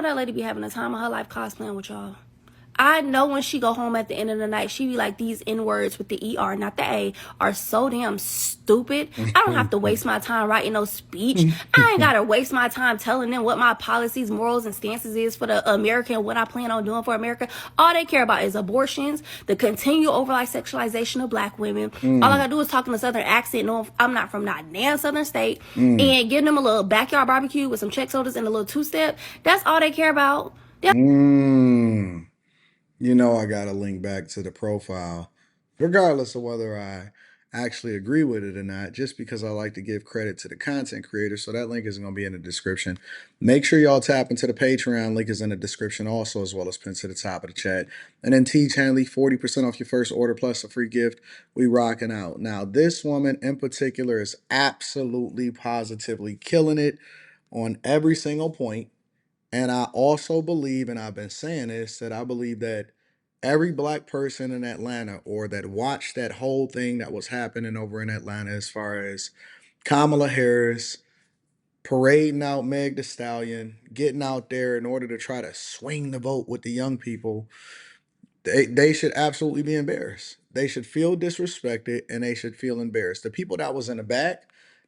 know that lady be having the time of her life cosplaying with y'all. I know when she go home at the end of the night, she be like, these N-words with the ER, not the A, are so damn stupid. I don't have to waste my time writing no speech. I ain't got to waste my time telling them what my policies, morals, and stances is for the America and what I plan on doing for America. All they care about is abortions, the continual overall sexualization of black women. All I got to do is talk in a southern accent, know I'm not from not damn southern state, and give them a little backyard barbecue with some check sodas and a little two-step. That's all they care about. You know, I got to link back to the profile, regardless of whether I actually agree with it or not, just because I like to give credit to the content creator. So that link is going to be in the description. Make sure y'all tap into the Patreon. Link is in the description also, as well as pinned to the top of the chat. And then Teach Hanley, 40% off your first order plus a free gift. We rocking out. Now, this woman in particular is absolutely positively killing it on every single point. And I also believe, and I've been saying this, that I believe that every black person in Atlanta or that watched that whole thing that was happening over in Atlanta, as far as Kamala Harris parading out Meg the Stallion, getting out there in order to try to swing the vote with the young people, they should absolutely be embarrassed. They should feel disrespected and they should feel embarrassed. The people that was in the back,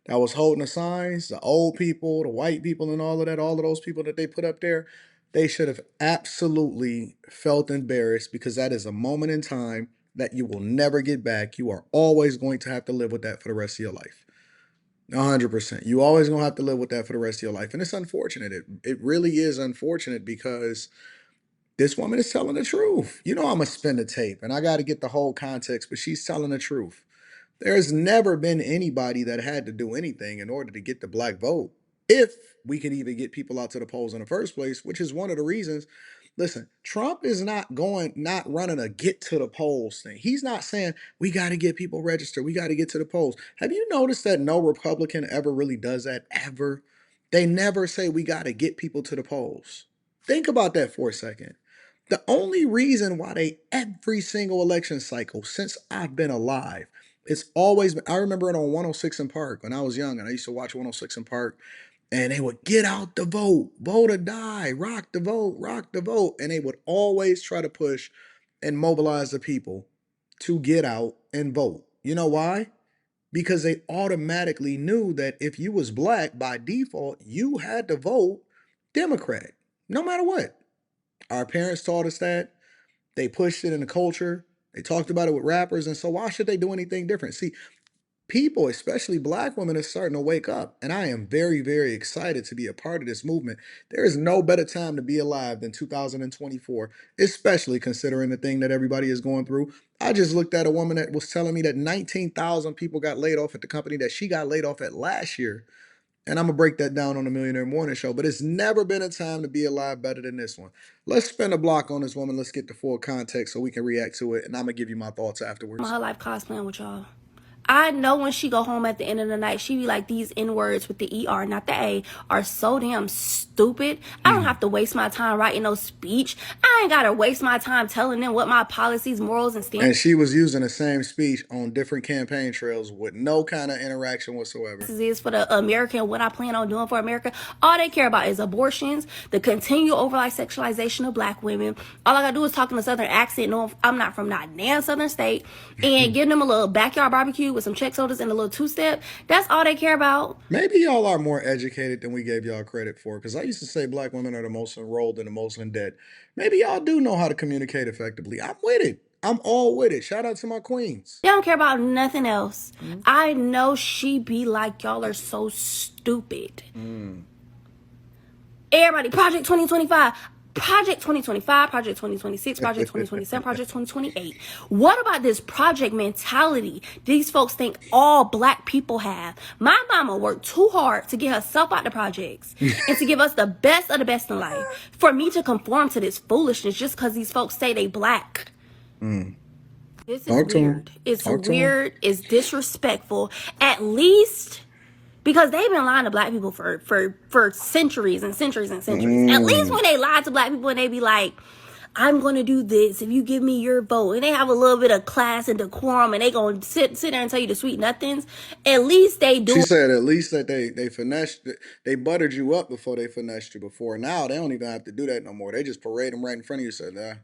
that was holding the signs, the old people, the white people, and all of that, all of those people that they put up there, they should have absolutely felt embarrassed, because that is a moment in time that you will never get back. You are always going to have to live with that for the rest of your life. 100%. You always going to have to live with that for the rest of your life. And it's unfortunate. It really is unfortunate, because this woman is telling the truth. You know, I'm going to spin the tape and I got to get the whole context, but she's telling the truth. There's never been anybody that had to do anything in order to get the black vote, if we could even get people out to the polls in the first place, which is one of the reasons. Listen, Trump is not running a get to the polls thing. He's not saying we got to get people registered. We got to get to the polls. Have you noticed that no Republican ever really does that, ever? They never say we got to get people to the polls. Think about that for a second. The only reason why they, every single election cycle since I've been alive, it's always been, I remember it on 106 in Park when I was young, and I used to watch 106 in Park, and they would get out the vote, vote or die, rock the vote, rock the vote. And they would always try to push and mobilize the people to get out and vote. You know why? Because they automatically knew that if you was black, by default, you had to vote Democrat, no matter what. Our parents taught us that. They pushed it in the culture. They talked about it with rappers. And so why should they do anything different? See, people, especially black women, are starting to wake up. And I am very, very excited to be a part of this movement. There is no better time to be alive than 2024, especially considering the thing that everybody is going through. I just looked at a woman that was telling me that 19,000 people got laid off at the company that she got laid off at last year. And I'm going to break that down on the Millionaire Morning Show. But it's never been a time to be alive better than this one. Let's spend a block on this woman. Let's get the full context so we can react to it. And I'm going to give you my thoughts afterwards. Her life cosplaying with y'all. I know when she go home at the end of the night, she be like, these N-words with the ER, not the A, are so damn stupid. I don't have to waste my time writing no speech. I ain't got to waste my time telling them what my policies, morals, and stances. And she was using the same speech on different campaign trails with no kind of interaction whatsoever. Is for the America and what I plan on doing for America. All they care about is abortions, the continual overall sexualization of black women. All I gotta do is talk in a southern accent, know I'm not from not damn southern state, and give them a little backyard barbecue with some check sodas and a little two-step. That's all they care about. Maybe y'all are more educated than we gave y'all credit for, because I used to say black women are the most enrolled and the most in debt. Maybe y'all do know how to communicate effectively. I'm with it. I'm all with it. Shout out to my queens. They don't care about nothing else. I know she be like, y'all are so stupid. Everybody, Project 2025. Project 2025, Project 2026, Project 2027, Project 2028. What about this project mentality these folks think all black people have? My mama worked too hard to get herself out the projects and to give us the best of the best in life. For me to conform to this foolishness just because these folks say they black. This is weird. It's weird. It's disrespectful. At least... because they've been lying to black people for centuries and centuries and centuries. At least when they lie to black people and they be like, I'm going to do this if you give me your vote. And they have a little bit of class and decorum, and they going to sit there and tell you the sweet nothings. At least they She do. said at least that they finessed, they buttered you up before they finessed you before. Now they don't even have to do that no more. They just parade them right in front of you. Said, nah,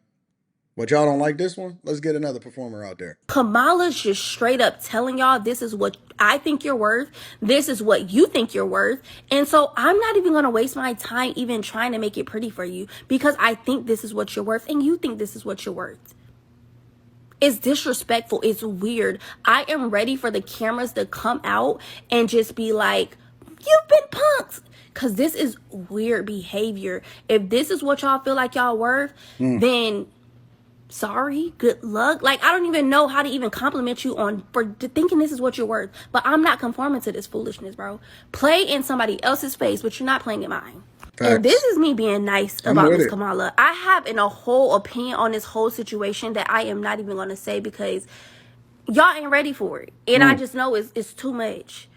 but y'all don't like this one? Let's get another performer out there. Kamala's just straight up telling y'all this is what I think you're worth. This is what you think you're worth. And so I'm not even going to waste my time even trying to make it pretty for you because I think this is what you're worth and you think this is what you're worth. It's disrespectful. It's weird. I am ready for the cameras to come out and just be like, you've been punked. Because this is weird behavior. If this is what y'all feel like y'all worth, then sorry, good luck. Like, I don't even know how to even compliment you on for thinking this is what you're worth. But I'm not conforming to this foolishness, bro. Play in somebody else's face, but you're not playing in mine. And this Facts. is me being nice I'm about with Miss it. Kamala. I have a whole opinion on this whole situation that I am not even going to say because y'all ain't ready for it. And I just know it's too much.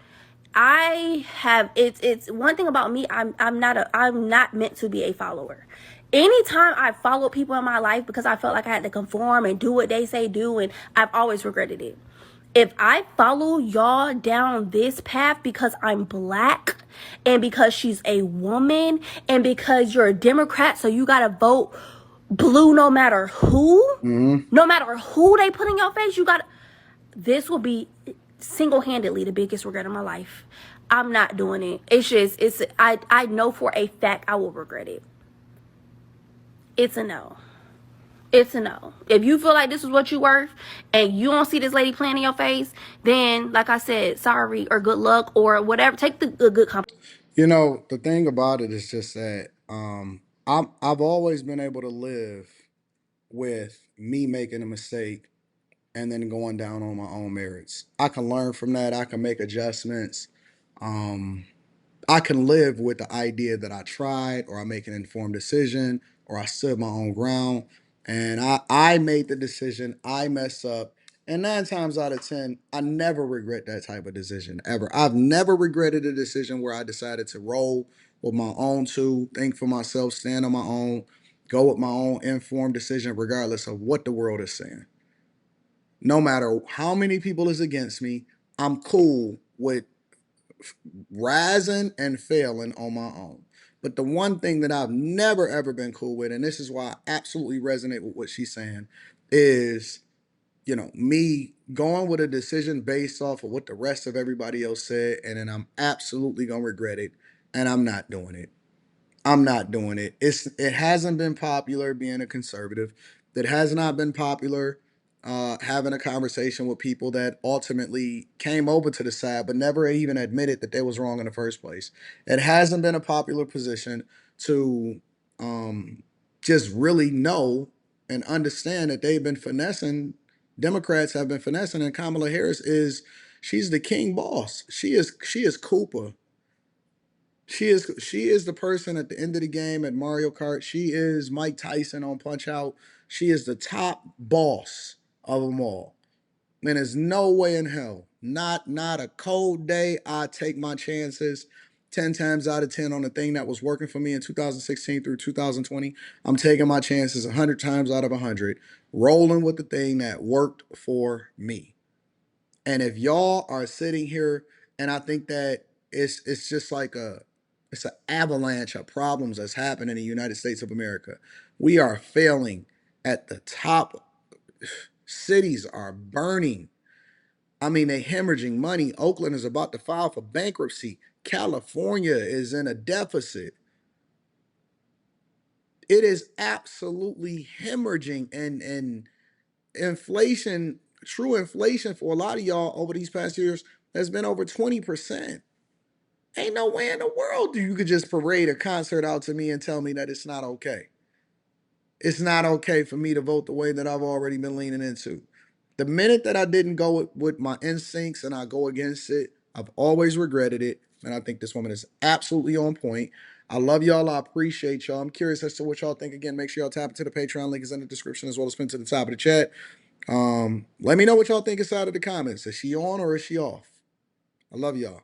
I have it's one thing about me. I'm not meant to be a follower. Anytime I follow people in my life because I felt like I had to conform and do what they say do, and I've always regretted it. If I follow y'all down this path because I'm black and because she's a woman and because you're a Democrat, so you gotta vote blue no matter who, no matter who they put in your face, you gotta. This will be single-handedly the biggest regret of my life. I'm not doing it. I know for a fact I will regret it. It's a no. It's a no. If you feel like this is what you worth and you don't see this lady playing in your face, then like I said, sorry or good luck or whatever. Take the good company. You know, the thing about it is just that I've always been able to live with me making a mistake and then going down on my own merits. I can learn from that. I can make adjustments. Um, I can live with the idea that I tried or I make an informed decision or I stood my own ground and I made the decision, I mess up. And 9 times out of 10, I never regret that type of decision ever. I've never regretted a decision where I decided to roll with my own two, think for myself, stand on my own, go with my own informed decision, regardless of what the world is saying. No matter how many people is against me, I'm cool with rising and failing on my own. But the one thing that I've never ever been cool with, and this is why I absolutely resonate with what she's saying, is me going with a decision based off of what the rest of everybody else said, and then I'm absolutely gonna regret it, and I'm not doing it. I'm not doing it. It hasn't been popular being a conservative. It has not been popular having a conversation with people that ultimately came over to the side but never even admitted that they was wrong in the first place. It hasn't been a popular position to just really know and understand that they've been finessing. Democrats have been finessing, and Kamala Harris she's the king boss. She is Cooper. She is the person at the end of the game at Mario Kart. She is Mike Tyson on Punch Out. She is the top boss of them all. And there's no way in hell, not a cold day, I take my chances 10 times out of 10 on the thing that was working for me in 2016 through 2020. I'm taking my chances 100 times out of 100, rolling with the thing that worked for me. And if y'all are sitting here, and I think that it's just like it's an avalanche of problems that's happening in the United States of America. We are failing at the top. Cities are burning. I mean, they're hemorrhaging money. Oakland is about to file for bankruptcy. California is in a deficit. It is absolutely hemorrhaging, and inflation, true inflation for a lot of y'all over these past years has been over 20%. Ain't no way in the world you could just parade a concert out to me and tell me that it's not okay. It's not okay for me to vote the way that I've already been leaning into. The minute that I didn't go with my instincts and I go against it, I've always regretted it. And I think this woman is absolutely on point. I love y'all. I appreciate y'all. I'm curious as to what y'all think. Again, make sure y'all tap into the Patreon link is in the description as well as pinned to the top of the chat. Let me know what y'all think inside of the comments. Is she on or is she off? I love y'all.